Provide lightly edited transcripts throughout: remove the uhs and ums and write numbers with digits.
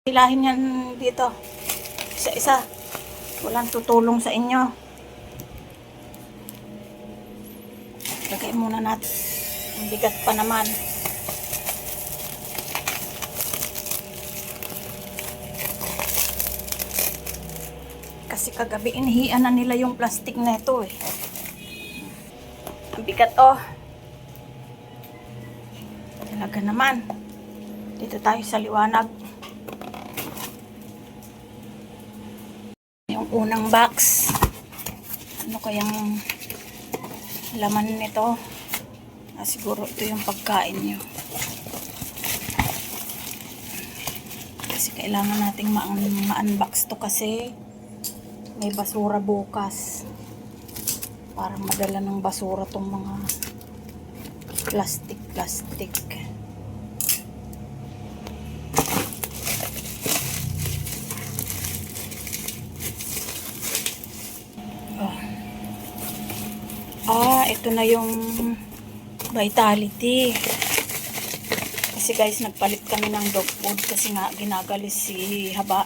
Hilahin yan dito. Isa-isa. Walang tutulong sa inyo. Lagay muna natin. Ang bigat pa naman. Kasi kagabi inihian na nila yung plastic na ito eh. Ang bigat oh. Talaga naman. Dito tayo sa liwanag. Yung unang box. Ano kayang laman nito? Siguro ito yung pagkain nyo. Kasi kailangan nating ma-unbox to kasi may basura bukas. Parang madala ng basura tong mga plastic. Ito na yung Vitality. Kasi guys, nagpalit kami ng dog food kasi nga ginagalis si Haba.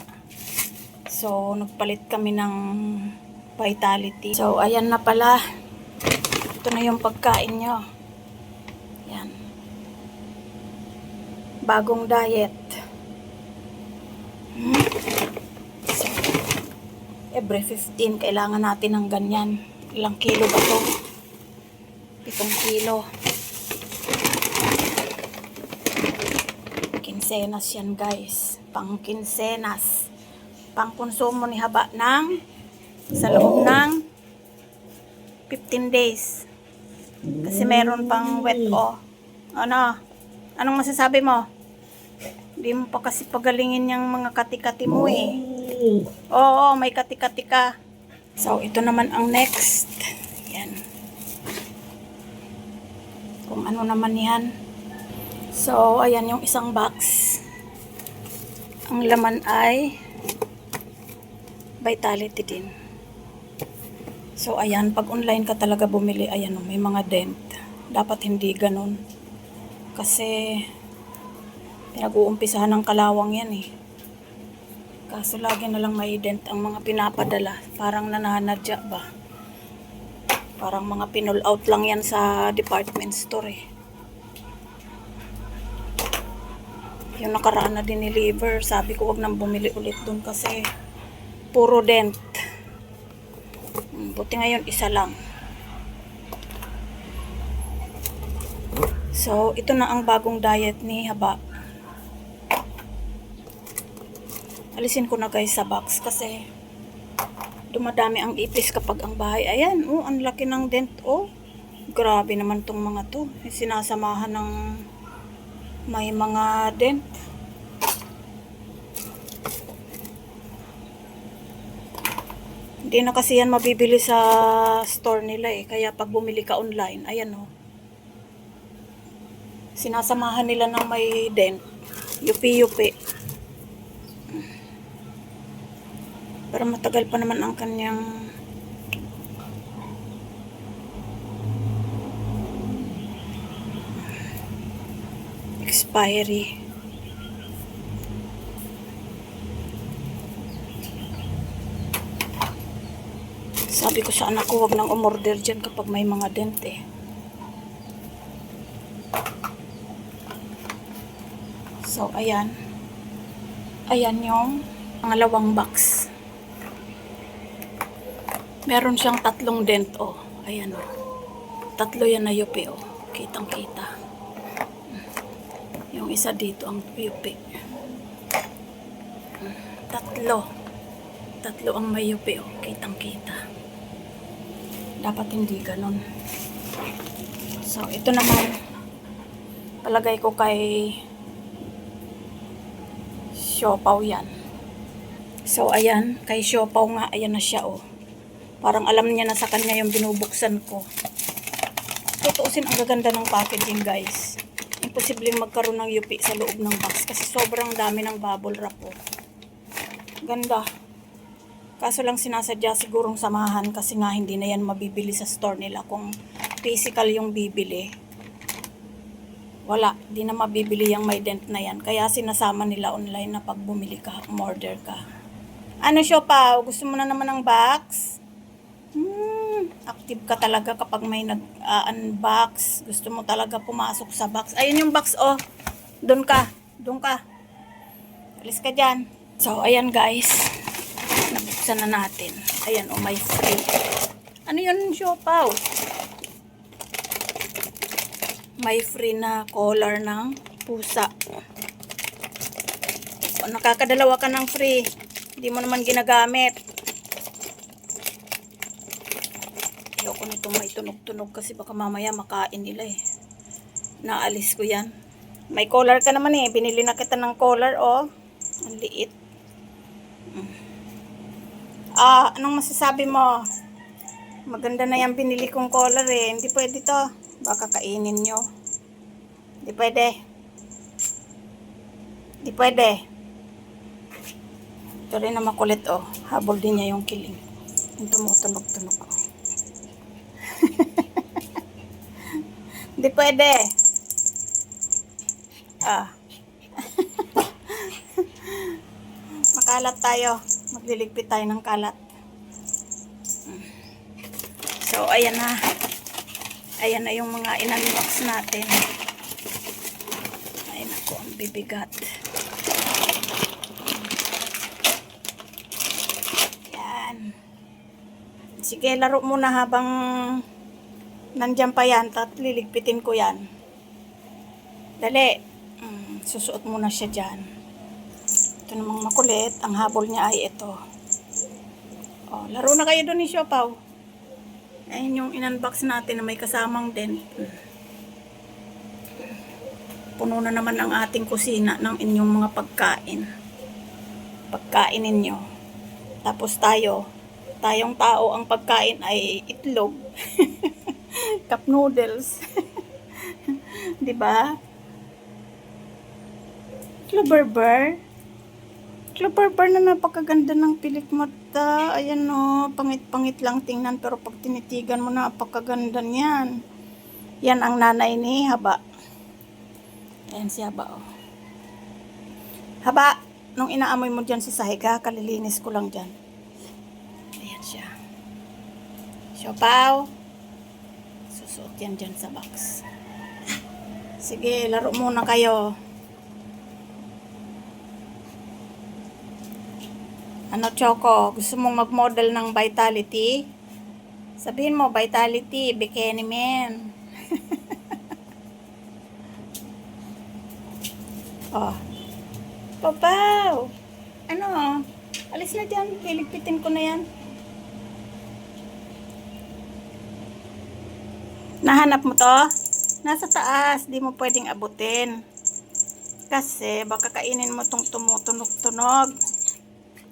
So, nagpalit kami ng Vitality. So, ayan na pala. Ito na yung pagkain nyo. Yan. Bagong diet. So, every 15, kailangan natin ng ganyan. Ilang kilo ba ito? 7 kilo. Kinsenas yan guys. Pang kinsenas. Pang konsumo ni Haba ng sa loob ng 15 days. Kasi meron pang wet o. Ano? Anong masasabi mo? Hindi mo pa kasi pagalingin yung mga kati-kati mo eh. Oo, may kati-kati ka. So, ito naman ang next. Yan. Kung ano naman yan. So, ayan yung isang box. Ang laman ay Vitality din. So, ayan. Pag online ka talaga bumili, ayan may mga dent. Dapat hindi ganun. Kasi, pinag-uumpisahan ng kalawang yan eh. Kaso lagi na lang may dent ang mga pinapadala. Parang nananadya ba? Parang mga pinull out lang yan sa department store eh. Yung nakaraan na dineliver, sabi ko wag nang bumili ulit dun kasi puro dent. Buti ngayon isa lang. So, ito na ang bagong diet ni Haba. Alisin ko na guys sa box kasi dumadami ang ipis kapag ang bahay. Ayan, ang laki ng dent. Grabe naman tong mga to. Sinasamahan ng may mga dent. Hindi na kasi yan mabibili sa store nila eh. Kaya pag bumili ka online, ayan sinasamahan nila ng may dent. Yupi-yupi. Pero matagal pa naman ang kanyang expiry. Sabi ko sa anak ko, wag nang umorder dyan kapag may mga dent eh. So, ayan. Ayan yung pangalawang box. Meron siyang 3 dent Ayan 3 yan na yupi Kitang-kita. Yung isa dito ang yupi. 3 ang may yupi Kitang-kita. Dapat hindi ganun. So, ito naman palagay ko kay Siopaw yan. So, ayan. Kay Siopaw nga, ayan na siya Parang alam niya na sa kanya yung binubuksan ko. Tutuusin ang gaganda ng packaging guys. Imposibleng magkaroon ng yupi sa loob ng box kasi sobrang dami ng bubble wrap Ganda. Kaso lang sinasadya sigurong samahan kasi nga hindi na yan mabibili sa store nila kung physical yung bibili. Wala, di na mabibili yung may dent na yan. Kaya sinasama nila online na pag bumili ka, umorder ka. Ano siya pa? Gusto mo na naman ng box? Active ka talaga kapag may nag-unbox. Gusto mo talaga pumasok sa box. Ayun yung box, oh. Doon ka. Doon ka. Alis ka dyan. So, ayan guys. Nabuksan na natin. Ayan, oh, may free. Ano yun, siopaw? May free na collar ng pusa. O, nakakadalawa ka ng free. Hindi mo naman ginagamit. Ayoko nito may tunog-tunog kasi baka mamaya makain nila eh. Naalis ko yan. May collar ka naman eh. Binili na kita ng collar, oh. Ang liit. Anong masasabi mo? Maganda na yan binili kong collar eh. Hindi pwede to. Baka kainin nyo. Hindi pwede. Hindi pwede. Ito rin na makulit, oh. Habol din niya yung kiling. Yung tumutunog-tunog. Hindi pwede. Makalat tayo. Magliligpit tayo ng kalat. So, ayan na. Ayan na yung mga in-unbox natin. Ay, naku, ang bibigat. Yan. Sige, laro muna habang nandyan pa yan. Liligpitin ko yan. Dali. Susuot muna siya dyan. Ito namang makulit. Ang habol niya ay ito. Oh, laro na kayo doon ni Siopaw. Ayun yung in-unbox natin na may kasamang dent. Puno na naman ang ating kusina ng inyong mga pagkain. Pagkain ninyo. Tapos tayong tao, ang pagkain ay itlog. Cup noodles. 'Di ba? Clover na napakaganda ng pilik mata. Ayan o, pangit-pangit lang tingnan pero pag tinitigan mo napakaganda niyan. Yan ang nanay ni Haba. Ayan si Haba o. Haba, nung inaamoy mo dyan si Sahiga, kalilinis ko lang dyan. Ayan siya. Siopaw. Susuot yan dyan sa box. Sige, laro muna kayo. Ano, Choco? Gusto mong mag-model ng Vitality? Sabihin mo, Vitality, Bikini Man. Oh. Papaw! Ano? Alis na dyan. Liligpitin ko na yan. Nahanap mo to? Nasa taas. Di mo pwedeng abutin. Kasi baka kainin mo tong tumutunog-tunog.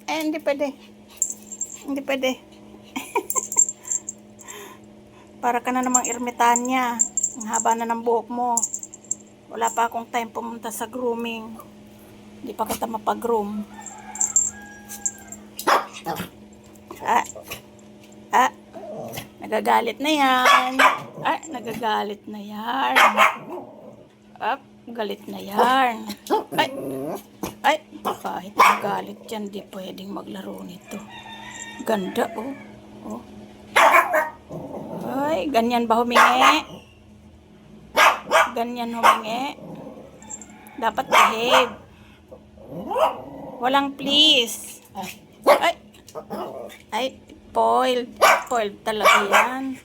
Hindi pwede. Hindi pwede. Para ka na namang ermitanya. Ang haba na ng buhok mo. Wala pa akong time pumunta sa grooming. Hindi pa kita mapag-groom. Nagagalit na yan. Nagagalit na yan. Galit na yan. Kahit magalit yan, di pwedeng maglaro nito. Ganda, oh. Ay, ganyan ba humingi? Ganyan humingi? Dapat behave. Walang please. Spoiled. Spoiled talaga yan.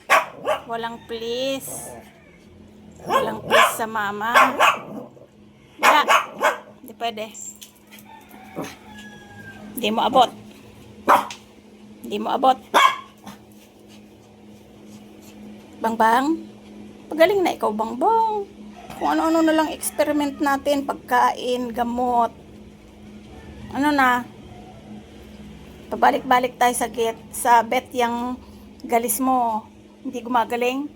Walang please. Walang please sa mama. Wala. Hindi pwede. Hindi mo abot. Hindi mo abot. Bangbang. Pagaling na ikaw, Bangbang. Kung ano-ano na lang experiment natin. Pagkain, gamot. Ano na? Pabalik-balik tayo sa bet yung galis mo. Hindi gumagaling.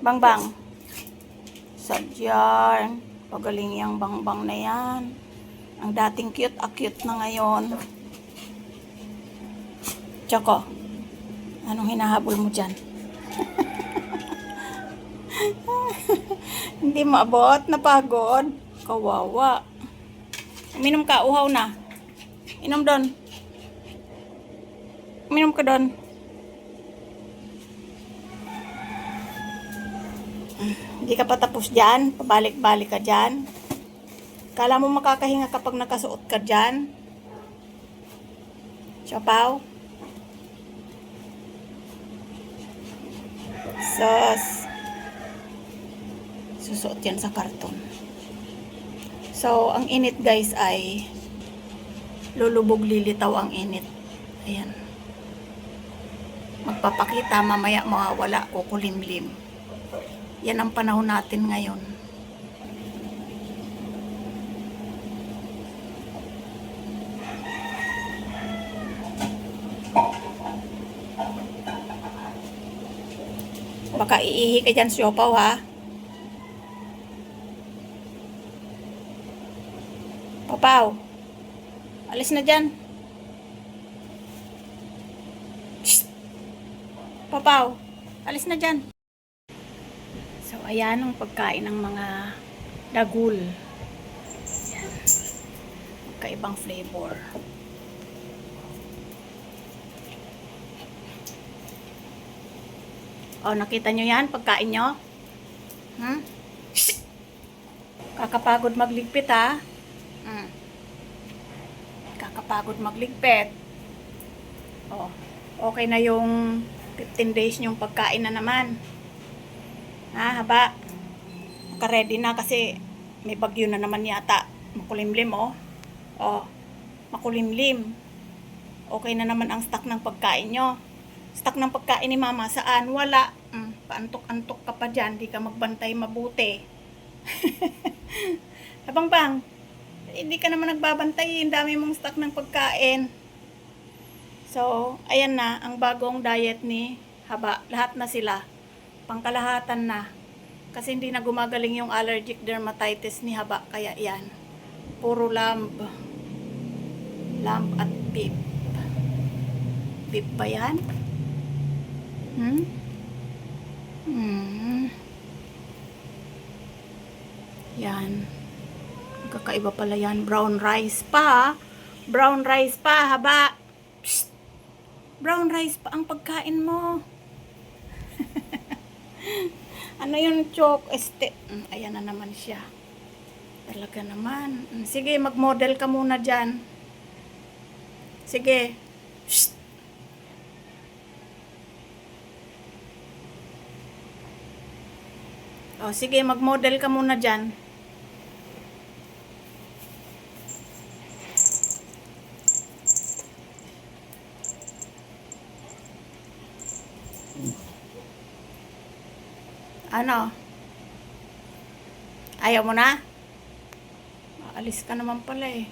Bangbang. Sadyar. Pagaling yung Bangbang na yan. Ang dating cute, cute na ngayon. Choco, anong hinahabol mo dyan? Hindi maabot, napagod. Kawawa. Uminom ka, uhaw na. Inom doon. Uminom ka doon. Hindi ka pa tapos dyan. Pabalik-balik ka dyan. Kala mo makakahinga kapag nakasuot ka dyan? Siopaw? Sus. Susuot yan sa karton. So, ang init guys ay lulubog lilitaw ang init. Ayan. Magpapakita, mamaya mawawala, kukulimlim. Yan ang panahon natin ngayon. Baka iihi ka dyan, siopaw, ha? Papaw, alis na dyan. Shh. Papaw, alis na dyan. So, ayan ang pagkain ng mga dagul. Ayan. Magkaibang flavor. Oh, nakita nyo yan? Pagkain nyo? Shh. Kakapagod magligpit, ha? Kakapagod magligpit. Oh, okay na yung 15 days yung pagkain na naman. Haba. Naka-ready na kasi may bagyo na naman yata. Makulimlim, oh. Oh, makulimlim. Okay na naman ang stock ng pagkain nyo. Stock ng pagkain ni mama, saan? Wala. Paantok-antok ka pa dyan. Di ka magbantay mabuti. Abang-bang. Hindi ka naman nagbabantay. Ang dami mong stock ng pagkain. So, ayan na. Ang bagong diet ni Haba. Lahat na sila. Pangkalahatan na. Kasi hindi na gumagaling yung allergic dermatitis ni Haba. Kaya yan. Puro lamb. Lamb at beef. Beef ba yan? Yan. Kakaiba pala yan. Brown rice pa. Brown rice pa, Haba. Psst. Brown rice pa ang pagkain mo. Ano yung chok? Ayan na naman siya. Talaga naman. Sige, mag-model ka muna dyan. Sige. Psst. O, sige, mag-model ka muna dyan. Ano? Ayaw mo na? Aalis ka naman pala eh.